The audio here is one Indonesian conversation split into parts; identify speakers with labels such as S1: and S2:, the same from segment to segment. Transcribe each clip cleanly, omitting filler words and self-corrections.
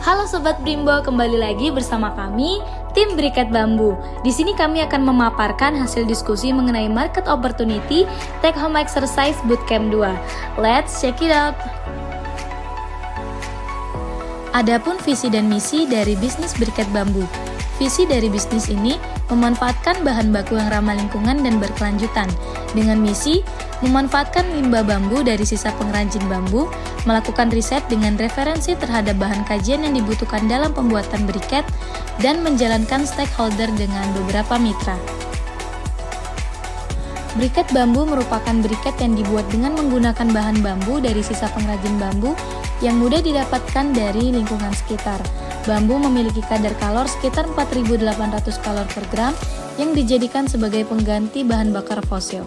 S1: Halo Sobat Brimbo, kembali lagi bersama kami, tim Briket Bambu. Di sini kami akan memaparkan hasil diskusi mengenai market opportunity Take Home Exercise Bootcamp 2. Let's check it out. Adapun visi dan misi dari bisnis Briket Bambu. Visi dari bisnis ini memanfaatkan bahan baku yang ramah lingkungan dan berkelanjutan. Dengan misi, memanfaatkan limbah bambu dari sisa pengrajin bambu, melakukan riset dengan referensi terhadap bahan kajian yang dibutuhkan dalam pembuatan briket, dan menjalankan stakeholder dengan beberapa mitra. Briket bambu merupakan briket yang dibuat dengan menggunakan bahan bambu dari sisa pengrajin bambu yang mudah didapatkan dari lingkungan sekitar. Bambu memiliki kadar kalor sekitar 4.800 kalor per gram yang dijadikan sebagai pengganti bahan bakar fosil.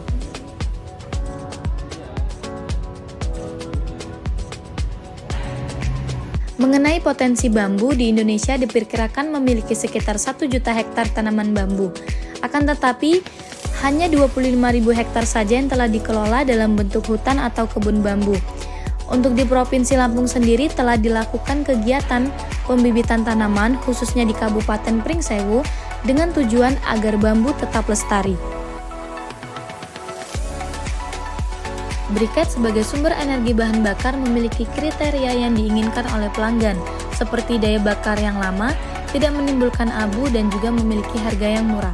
S1: Mengenai potensi bambu, di Indonesia diperkirakan memiliki sekitar 1 juta hektar tanaman bambu. Akan tetapi, hanya 25.000 hektar saja yang telah dikelola dalam bentuk hutan atau kebun bambu. Untuk di Provinsi Lampung sendiri telah dilakukan kegiatan pembibitan tanaman khususnya di Kabupaten Pringsewu dengan tujuan agar bambu tetap lestari. Briket sebagai sumber energi bahan bakar memiliki kriteria yang diinginkan oleh pelanggan, seperti daya bakar yang lama, tidak menimbulkan abu, dan juga memiliki harga yang murah.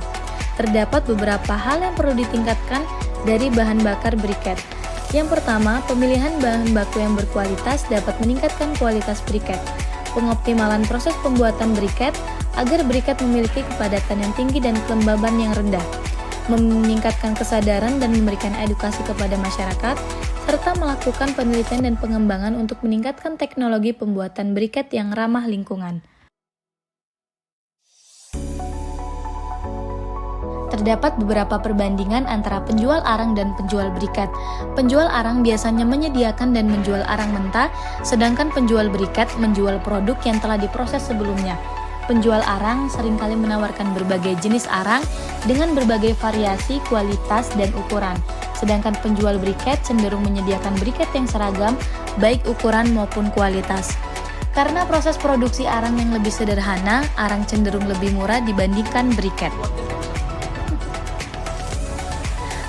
S1: Terdapat beberapa hal yang perlu ditingkatkan dari bahan bakar briket. Yang pertama, pemilihan bahan baku yang berkualitas dapat meningkatkan kualitas briket. Pengoptimalan proses pembuatan briket agar briket memiliki kepadatan yang tinggi dan kelembaban yang rendah. Meningkatkan kesadaran dan memberikan edukasi kepada masyarakat, serta melakukan penelitian dan pengembangan untuk meningkatkan teknologi pembuatan briket yang ramah lingkungan. Terdapat beberapa perbandingan antara penjual arang dan penjual briket. Penjual arang biasanya menyediakan dan menjual arang mentah, sedangkan penjual briket menjual produk yang telah diproses sebelumnya. Penjual arang seringkali menawarkan berbagai jenis arang dengan berbagai variasi, kualitas, dan ukuran. Sedangkan penjual briket cenderung menyediakan briket yang seragam, baik ukuran maupun kualitas. Karena proses produksi arang yang lebih sederhana, arang cenderung lebih murah dibandingkan briket.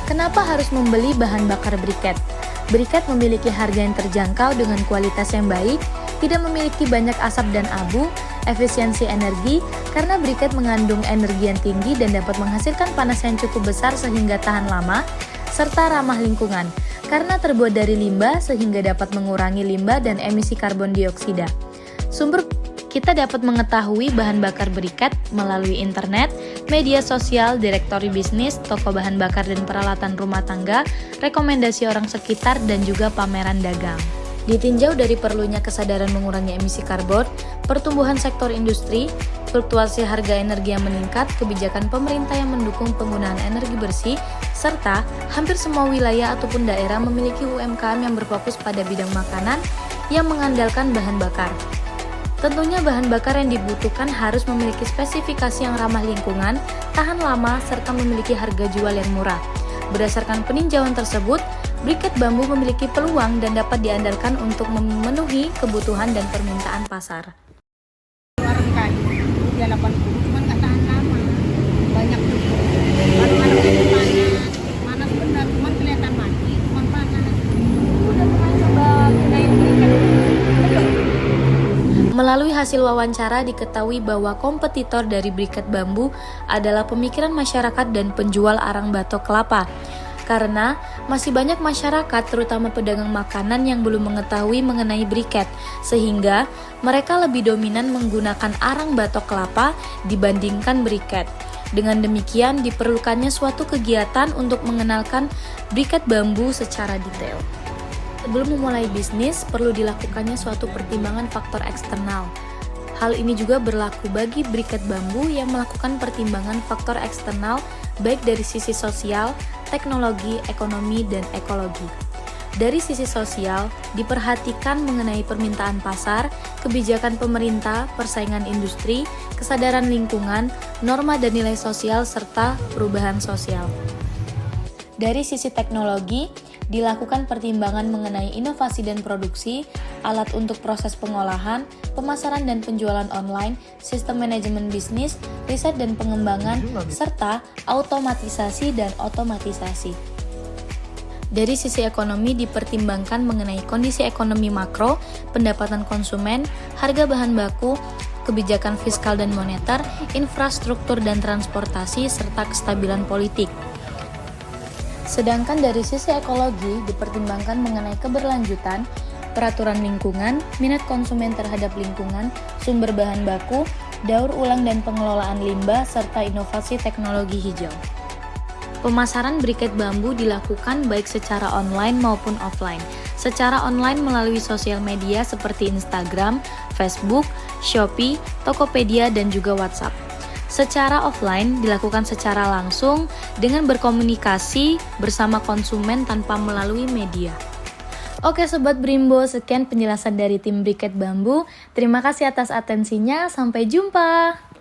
S1: Kenapa harus membeli bahan bakar briket? Briket memiliki harga yang terjangkau dengan kualitas yang baik, tidak memiliki banyak asap dan abu, efisiensi energi, karena briket mengandung energi yang tinggi dan dapat menghasilkan panas yang cukup besar sehingga tahan lama, serta ramah lingkungan, karena terbuat dari limbah sehingga dapat mengurangi limbah dan emisi karbon dioksida. Kita dapat mengetahui bahan bakar briket melalui internet, media sosial, direktori bisnis, toko bahan bakar dan peralatan rumah tangga, rekomendasi orang sekitar, dan juga pameran dagang. Ditinjau dari perlunya kesadaran mengurangi emisi karbon, pertumbuhan sektor industri, fluktuasi harga energi yang meningkat, kebijakan pemerintah yang mendukung penggunaan energi bersih, serta hampir semua wilayah ataupun daerah memiliki UMKM yang berfokus pada bidang makanan yang mengandalkan bahan bakar. Tentunya bahan bakar yang dibutuhkan harus memiliki spesifikasi yang ramah lingkungan, tahan lama, serta memiliki harga jual yang murah. Berdasarkan peninjauan tersebut, briket bambu memiliki peluang dan dapat diandalkan untuk memenuhi kebutuhan dan permintaan pasar.
S2: Warung kayu, dia 80, cuma nggak tahan lama. Banyak juga. Warung-warung itu panas benar, cuma kelihatan mati, cuma panas.
S1: Udah pernah coba gunain briket? Belum. Melalui hasil wawancara diketahui bahwa kompetitor dari briket bambu adalah pemikiran masyarakat dan penjual arang batok kelapa. Karena masih banyak masyarakat, terutama pedagang makanan yang belum mengetahui mengenai briket, sehingga mereka lebih dominan menggunakan arang batok kelapa dibandingkan briket. Dengan demikian, diperlukannya suatu kegiatan untuk mengenalkan briket bambu secara detail. Sebelum memulai bisnis, perlu dilakukannya suatu pertimbangan faktor eksternal. Hal ini juga berlaku bagi briket bambu yang melakukan pertimbangan faktor eksternal baik dari sisi sosial, teknologi, ekonomi, dan ekologi. Dari sisi sosial, diperhatikan mengenai permintaan pasar, kebijakan pemerintah, persaingan industri, kesadaran lingkungan, norma dan nilai sosial, serta perubahan sosial. Dari sisi teknologi, dilakukan pertimbangan mengenai inovasi dan produksi, alat untuk proses pengolahan, pemasaran dan penjualan online, sistem manajemen bisnis, riset dan pengembangan, serta automatisasi dan otomatisasi. Dari sisi ekonomi dipertimbangkan mengenai kondisi ekonomi makro, pendapatan konsumen, harga bahan baku, kebijakan fiskal dan moneter, infrastruktur dan transportasi, serta kestabilan politik. Sedangkan dari sisi ekologi dipertimbangkan mengenai keberlanjutan, peraturan lingkungan, minat konsumen terhadap lingkungan, sumber bahan baku, daur ulang dan pengelolaan limbah, serta inovasi teknologi hijau. Pemasaran briket bambu dilakukan baik secara online maupun offline. Secara online melalui sosial media seperti Instagram, Facebook, Shopee, Tokopedia, dan juga WhatsApp. Secara offline dilakukan secara langsung dengan berkomunikasi bersama konsumen tanpa melalui media. Oke Sobat Brimbo, sekian penjelasan dari tim Briket Bambu. Terima kasih atas atensinya, sampai jumpa!